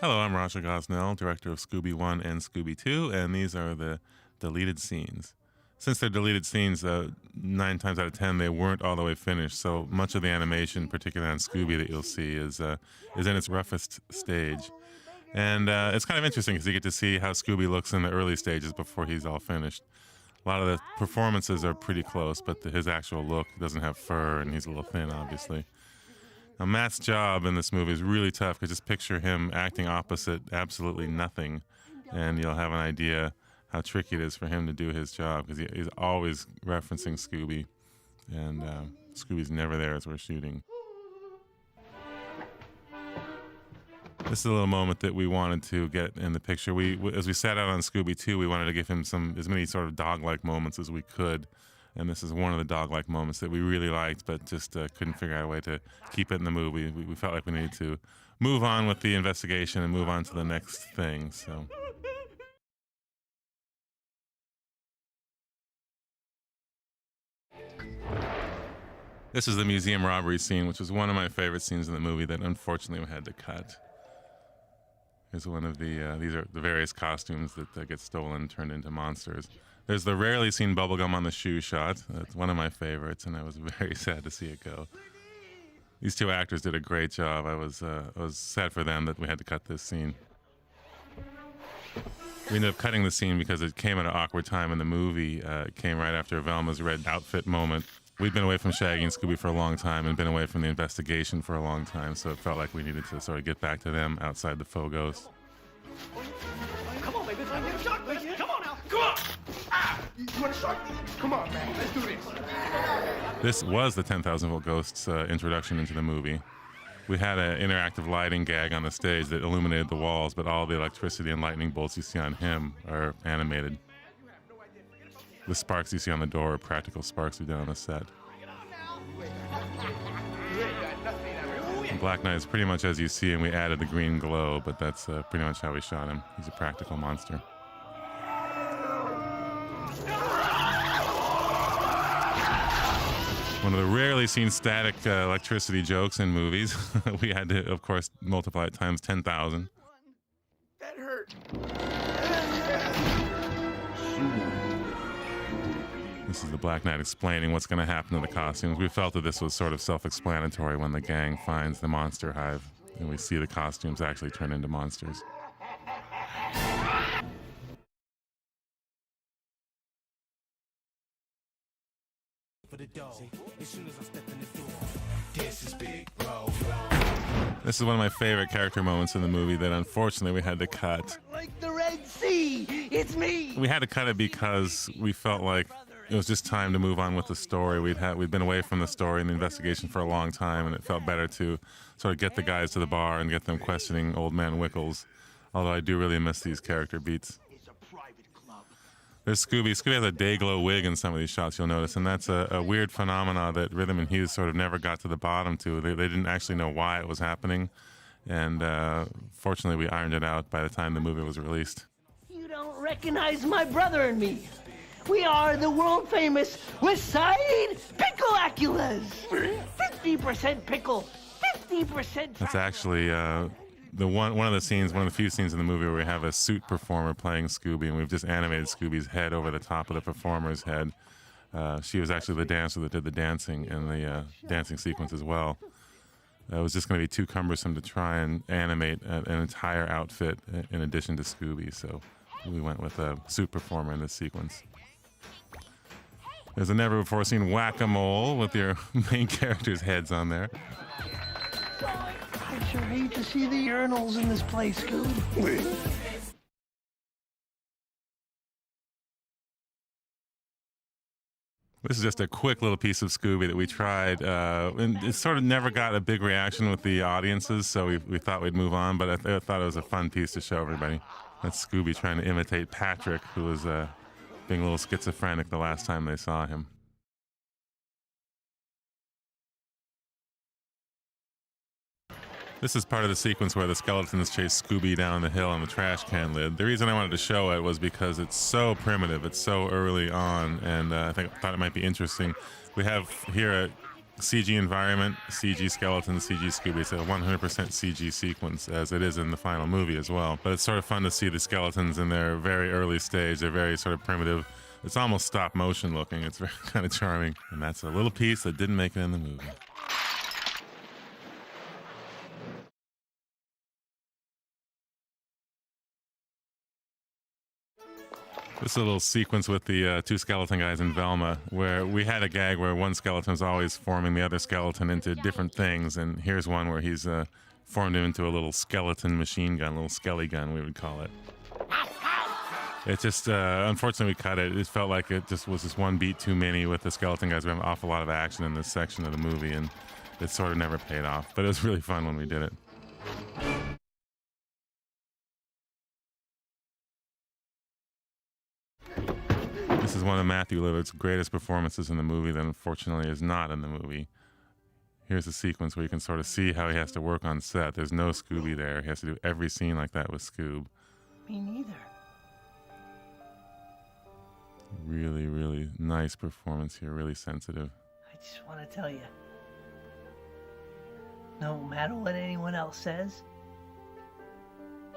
Hello, I'm Raja Gosnell, director of Scooby 1 and Scooby 2, and these are the deleted scenes. Since they're deleted scenes, 9 times out of 10, they weren't all the way finished, so much of the animation, particularly on Scooby, that you'll see is in its roughest stage. And it's kind of interesting because you get to see how Scooby looks in the early stages before he's all finished. A lot of the performances are pretty close, but his actual look doesn't have fur, and he's a little thin, obviously. Now, Matt's job in this movie is really tough because just picture him acting opposite absolutely nothing, and you'll have an idea how tricky it is for him to do his job because he's always referencing Scooby, and Scooby's never there as we're shooting. This is a little moment that we wanted to get in the picture. As we sat out on Scooby 2, we wanted to give him as many sort of dog-like moments as we could. And this is one of the dog-like moments that we really liked, but just couldn't figure out a way to keep it in the movie. We felt like we needed to move on with the investigation and move on to the next thing. So, this is the museum robbery scene, which was one of my favorite scenes in the movie that unfortunately we had to cut. Here's one of these are the various costumes that get stolen and turned into monsters. There's the rarely seen bubblegum on the shoe shot. That's one of my favorites, and I was very sad to see it go. These two actors did a great job. I was sad for them that we had to cut this scene. We ended up cutting the scene because it came at an awkward time in the movie. It came right after Velma's red outfit moment. We'd been away from Shaggy and Scooby for a long time and been away from the investigation for a long time, so it felt like we needed to sort of get back to them outside the faux ghost. Come on, baby. Let's get a shot, please. Come on now. Come on. Ah! You want a shot? Come on, man. Let's do this. This was the 10,000 Volt Ghost's introduction into the movie. We had an interactive lighting gag on the stage that illuminated the walls, but all the electricity and lightning bolts you see on him are animated. The sparks you see on the door are practical sparks we did on the set. Black Knight is pretty much as you see, and we added the green glow, but that's pretty much how we shot him. He's a practical monster. One of the rarely seen static electricity jokes in movies. We had to, of course, multiply it times 10,000. That hurt. This is the Black Knight explaining what's going to happen to the costumes. We felt that this was sort of self-explanatory when the gang finds the monster hive and we see the costumes actually turn into monsters. This is one of my favorite character moments in the movie that unfortunately we had to cut. Like the Red Sea, it's me. We had to cut it because we felt like it was just time to move on with the story. We'd been away from the story and the investigation for a long time, and it felt better to sort of get the guys to the bar and get them questioning Old Man Wickles. Although I do really miss these character beats. It's a private club. There's Scooby. Scooby has a day-glow wig in some of these shots, you'll notice, and that's a weird phenomena that Rhythm and Hughes sort of never got to the bottom to. They didn't actually know why it was happening, and fortunately we ironed it out by the time the movie was released. You don't recognize my brother and me. We are the world-famous West Side Pickleaculas. 50% pickle, 50% That's actually one of the few scenes in the movie where we have a suit performer playing Scooby, and we've just animated Scooby's head over the top of the performer's head. She was actually the dancer that did the dancing in the dancing sequence as well. It was just going to be too cumbersome to try and animate an entire outfit in addition to Scooby, so we went with a suit performer in this sequence. There's a never-before-seen whack-a-mole with your main characters' heads on there. I sure hate to see the urinals in this place, Scoob. This is just a quick little piece of Scooby that we tried, and it sort of never got a big reaction with the audiences, so we thought we'd move on, but I thought it was a fun piece to show everybody. That's Scooby trying to imitate Patrick, who was being a little schizophrenic the last time they saw him. This is part of the sequence where the skeletons chase Scooby down the hill on the trash can lid. The reason I wanted to show it was because it's so primitive, it's so early on, and I thought it might be interesting. We have here CG environment, CG skeletons, CG Scooby. It's a 100% CG sequence, as it is in the final movie as well. But it's sort of fun to see the skeletons in their very early stage. They're very sort of primitive. It's almost stop motion looking. It's very kind of charming. And that's a little piece that didn't make it in the movie. This is a little sequence with the two skeleton guys in Velma, where we had a gag where one skeleton is always forming the other skeleton into different things, and here's one where he's formed him into a little skeleton machine gun, a little skelly gun, we would call it. It just, unfortunately, we cut it. It felt like it just was just one beat too many with the skeleton guys. We have an awful lot of action in this section of the movie, and it sort of never paid off. But it was really fun when we did it. This is one of Matthew Lillard's greatest performances in the movie that unfortunately is not in the movie. Here's a sequence where you can sort of see how he has to work on set. There's no Scooby there. He has to do every scene like that with Scoob. Me neither. Really, really nice performance here. Really sensitive. I just want to tell you, no matter what anyone else says,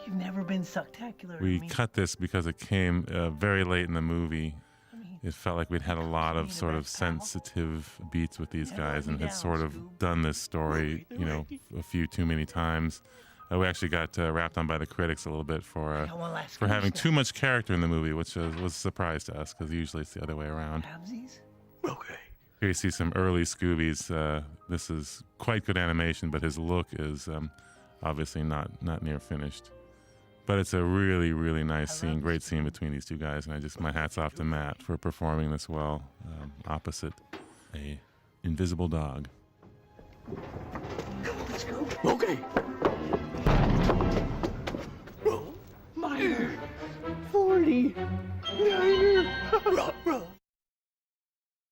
you've never been spectacular to We me. cut this because it came very late in the movie. I mean, It felt like we'd had a lot of Be the sort of best pal. sensitive beats with these Never guys let and me had down, sort of Scoob. done this story, you know, a few too many times. We actually got wrapped on by the critics a little bit for got one last having Scooby too much character in the movie, which was a surprise to us because usually it's the other way around. Habsies? Okay. Here you see some early Scoobies. This is quite good animation, but his look is obviously not near finished. But it's a really, really nice scene, great scene between these two guys, and my hat's off to Matt for performing this well opposite a invisible dog. Come on, Scoob. Okay. Minor. 40. Minor. Roll.